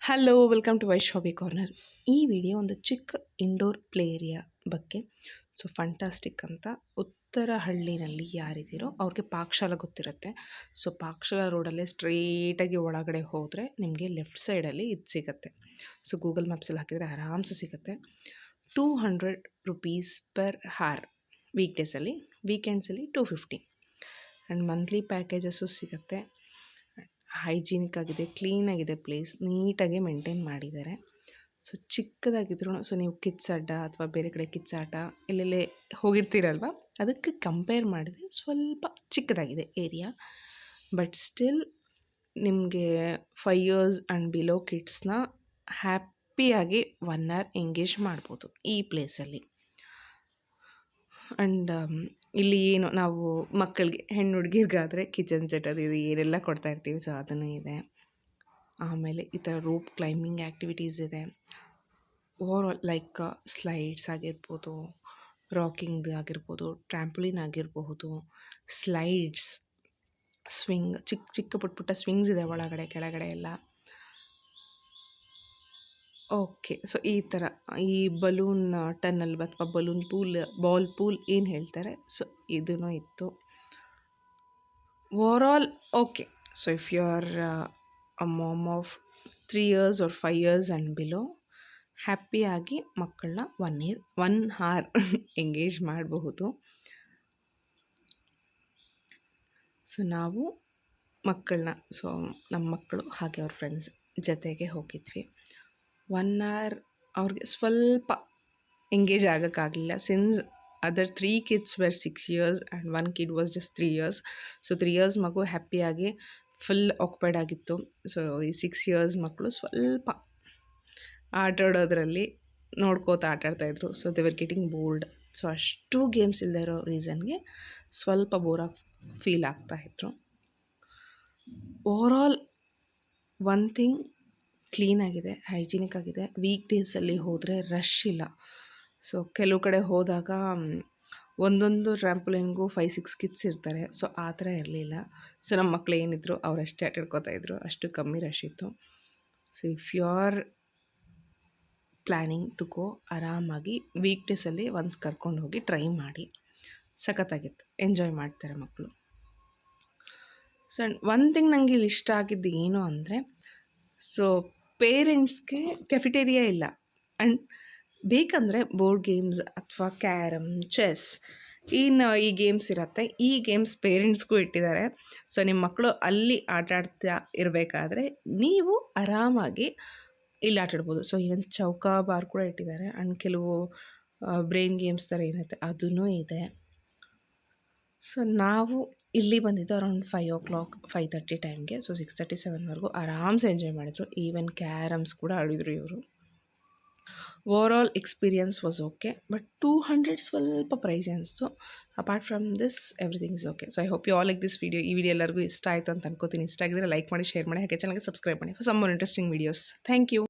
Hello welcome to Vaish corner. ಈ video ಒಂದು ಚಿಕ್ಕ ಇಂಡೋರ್ ಪ್ಲೇ ಏರಿಯಾ ಬಗ್ಗೆ. ಸೊ ಫಂಟಾಸ್ಟಿಕ್ ಅಂತ ಉತ್ತರ ಹಳ್ಳಿನಲ್ಲಿ ಯಾರಿದ್ದೀರೋ ಅವ್ರಿಗೆ ಪಾಕಶಾಲ ಗೊತ್ತಿರುತ್ತೆ. ಸೊ ಪಾಕಶಾಲ ರೋಡಲ್ಲೇ ಸ್ಟ್ರೈಟಾಗಿ ಒಳಗಡೆ ಹೋದರೆ ನಿಮಗೆ ಲೆಫ್ಟ್ ಸೈಡಲ್ಲಿ ಇದು ಸಿಗುತ್ತೆ. ಸೊ ಗೂಗಲ್ ಮ್ಯಾಪ್ಸಲ್ಲಿ ಹಾಕಿದರೆ ಆರಾಮ್ಸೆ ಸಿಗುತ್ತೆ. 200 rupees ಪರ್ ಹಾರ್ ವೀಕ್ ಡೇಸಲ್ಲಿ, ವೀಕೆಂಡ್ಸಲ್ಲಿ 250. ಆ್ಯಂಡ್ ಮಂತ್ಲಿ ಪ್ಯಾಕೇಜಸ್ಸು ಸಿಗುತ್ತೆ. ಹೈಜೀನಿಕ್ ಆಗಿದೆ, ಕ್ಲೀನಾಗಿದೆ, ಪ್ಲೇಸ್ ನೀಟಾಗಿ ಮೇಂಟೈನ್ ಮಾಡಿದ್ದಾರೆ. ಸೊ ಚಿಕ್ಕದಾಗಿದ್ರು ಸೊ ನೀವು ಕಿಡ್ಸ್ ಅಡ್ಡ ಅಥವಾ ಬೇರೆ ಕಡೆ ಕಿಡ್ಸ್ ಆಟ ಎಲ್ಲೆಲ್ಲೇ ಹೋಗಿರ್ತೀರಲ್ವ, ಅದಕ್ಕೆ ಕಂಪೇರ್ ಮಾಡಿದರೆ ಸ್ವಲ್ಪ ಚಿಕ್ಕದಾಗಿದೆ ಏರಿಯಾ. ಬಟ್ ಸ್ಟಿಲ್ ನಿಮಗೆ 5 years ಆ್ಯಂಡ್ ಬಿಲೋ ಕಿಡ್ಸ್ನ ಹ್ಯಾಪಿಯಾಗಿ 1 hour ಎಂಗೇಜ್ ಮಾಡ್ಬೋದು ಈ ಪ್ಲೇಸಲ್ಲಿ. ಆ್ಯಂಡ್ ಇಲ್ಲಿ ಏನು ನಾವು ಮಕ್ಕಳಿಗೆ ಹೆಣ್ಣು ಹುಡುಗಿರ್ಗಾದರೆ ಕಿಚನ್ ಸೆಟ್ ಅದು ಇದು ಏನೆಲ್ಲ ಕೊಡ್ತಾ ಇರ್ತೀವಿ, ಸೊ ಅದನ್ನು ಇದೆ. ಆಮೇಲೆ ಈ ಥರ ರೋಪ್ ಕ್ಲೈಂಬಿಂಗ್ ಆ್ಯಕ್ಟಿವಿಟೀಸ್ ಇದೆ. ಓವರಾಲ್ ಲೈಕ್ ಸ್ಲೈಡ್ಸ್ ಆಗಿರ್ಬೋದು, ರಾಕಿಂಗ್ ಆಗಿರ್ಬೋದು, ಟ್ರ್ಯಾಂಪುಲಿನ್ ಆಗಿರಬಹುದು, ಸ್ಲೈಡ್ಸ್, ಸ್ವಿಂಗ್, ಚಿಕ್ಕ ಚಿಕ್ಕ ಪುಟ್ಟ ಪುಟ್ಟ ಸ್ವಿಂಗ್ಸ್ ಇದೆ ಒಳಗಡೆ ಕೆಳಗಡೆ ಎಲ್ಲ. ಓಕೆ, ಸೊ ಈ ಥರ ಈ ಬಲೂನ್ ಟನ್ನಲ್ ಅಥವಾ ಬಲೂನ್ ಪೂಲ್, ಬಾಲ್ ಪೂಲ್ ಏನು ಹೇಳ್ತಾರೆ, ಸೊ ಇದೂ ಇತ್ತು. Overall okay. So if you are a mom of 3 years or 5 years and below, ಹ್ಯಾಪಿಯಾಗಿ ಮಕ್ಕಳನ್ನ 1 hour ಎಂಗೇಜ್ ಮಾಡಬಹುದು. ಸೊ ನಾವು ಮಕ್ಕಳನ್ನ, ಸೊ ನಮ್ಮ ಮಕ್ಕಳು ಹಾಗೆ ಅವ್ರ ಫ್ರೆಂಡ್ಸ್ ಜೊತೆಗೆ ಹೋಗಿದ್ವಿ. 1 hour ಅವ್ರಿಗೆ ಸ್ವಲ್ಪ ಎಂಗೇಜ್ ಆಗೋಕ್ಕಾಗಲಿಲ್ಲ. Since other 3 kids were 6 years and 1 kid was just 3 years. So 3 years ಮಗು ಹ್ಯಾಪಿಯಾಗಿ ಫುಲ್ ಆಕ್ಯುಪೈಡ್ ಆಗಿತ್ತು. ಸೊ ಈ 6 years ಮಕ್ಕಳು ಸ್ವಲ್ಪ ಆಟಾಡೋದ್ರಲ್ಲಿ ನೋಡ್ಕೋತಾ ಆಟಾಡ್ತಾಯಿದ್ರು. So they were getting bored. So ಅಷ್ಟು ಗೇಮ್ಸ್ ಇಲ್ಲದೆ ಇರೋ ರೀಸನ್ಗೆ ಸ್ವಲ್ಪ ಬೋರಾಗಿ ಫೀಲ್ ಆಗ್ತಾಯಿದ್ರು. ಓವರಾಲ್ ಒನ್ ಥಿಂಗ್, ಕ್ಲೀನಾಗಿದೆ, ಹೈಜಿನಿಕ್ ಆಗಿದೆ. ವೀಕ್ ಡೇಸಲ್ಲಿ ಹೋದರೆ ರಶ್ ಇಲ್ಲ. ಸೊ ಕೆಲವು ಕಡೆ ಹೋದಾಗ ಒಂದೊಂದು ಟ್ರ್ಯಾಂಪುಲಿನ್ಗೂ 5-6 kids ಇರ್ತಾರೆ. ಸೊ ಆ ಥರ ಇರಲಿಲ್ಲ. ಸೊ ನಮ್ಮ ಮಕ್ಕಳು ಏನಿದ್ರು ಅವರಷ್ಟೇ ಆಟಾಡ್ಕೋತಾಯಿದ್ರು, ಅಷ್ಟು ಕಮ್ಮಿ ರಶ್ ಇತ್ತು. So if you are planning to go, ಆರಾಮಾಗಿ ವೀಕ್ ಡೇಸಲ್ಲಿ ಒನ್ಸ್ ಕರ್ಕೊಂಡು ಹೋಗಿ ಟ್ರೈ ಮಾಡಿ. ಸಖತ್ತಾಗಿತ್ತು, ಎಂಜಾಯ್ ಮಾಡ್ತಾರೆ ಮಕ್ಕಳು. ಸೊ ಆ್ಯಂಡ್ ಒನ್ ಥಿಂಗ್ ನನಗೆ ಇಲ್ಲಿ ಇಷ್ಟ ಆಗಿದ್ದು ಏನು ಅಂದರೆ, ಸೊ ಪೇರೆಂಟ್ಸ್ಗೆ ಕೆಫಿಟೇರಿಯಾ ಇಲ್ಲ. ಆ್ಯಂಡ್ ಬೇಕಂದರೆ ಬೋರ್ಡ್ ಗೇಮ್ಸ್ ಅಥವಾ ಕ್ಯಾರಮ್, ಚೆಸ್ ಈ ಗೇಮ್ಸ್ ಇರುತ್ತೆ. ಈ ಗೇಮ್ಸ್ ಪೇರೆಂಟ್ಸ್ಗೂ ಇಟ್ಟಿದ್ದಾರೆ. ಸೊ ನಿಮ್ಮ ಮಕ್ಕಳು ಅಲ್ಲಿ ಆಟಾಡ್ತಾ ಇರಬೇಕಾದ್ರೆ ನೀವು ಆರಾಮಾಗಿ ಇಲ್ಲಿ ಆಟಾಡ್ಬೋದು. ಸೊ ಈವನ್ ಚೌಕಾ ಬಾರ್ ಕೂಡ ಇಟ್ಟಿದ್ದಾರೆ. ಆ್ಯಂಡ್ ಕೆಲವು ಬ್ರೈನ್ ಗೇಮ್ಸ್ ಥರ ಏನಿರುತ್ತೆ ಅದೂ ಇದೆ. ಸೊ ನಾವು ಇಲ್ಲಿ ಬಂದಿದ್ದು ಅರೌಂಡ್ 5 o'clock 5:30 ಟೈಮ್ಗೆ. ಸೊ 6:37ವರೆಗೂ ಆರಾಮ್ಸೆ ಎಂಜಾಯ್ ಮಾಡಿದ್ರು. ಈವನ್ ಕ್ಯಾರಮ್ಸ್ ಕೂಡ ಆಡಿದರು ಇವರು. Overall experience was okay. But 200 ಸ್ವಲ್ಪ ಪ್ರೈಸ್ ಅನಿಸ್ತು. Apart from this everything is okay. So I hope you all like this video. ಈ ವಿಡಿಯೋ ಎಲ್ಲರಿಗೂ ಇಷ್ಟ ಆಯಿತು ಅಂತ ಅನ್ಕೋತೀನಿ. ಇಷ್ಟ ಆಗಿದ್ರೆ ಲೈಕ್ ಮಾಡಿ, ಶೇರ್ ಮಾಡಿ, ಹಾಗೆ ಚಾನಲ್ಗೆ ಸಬ್ಸ್ಕ್ರೈಬ್ ಮಾಡಿ for some more interesting videos. Thank you.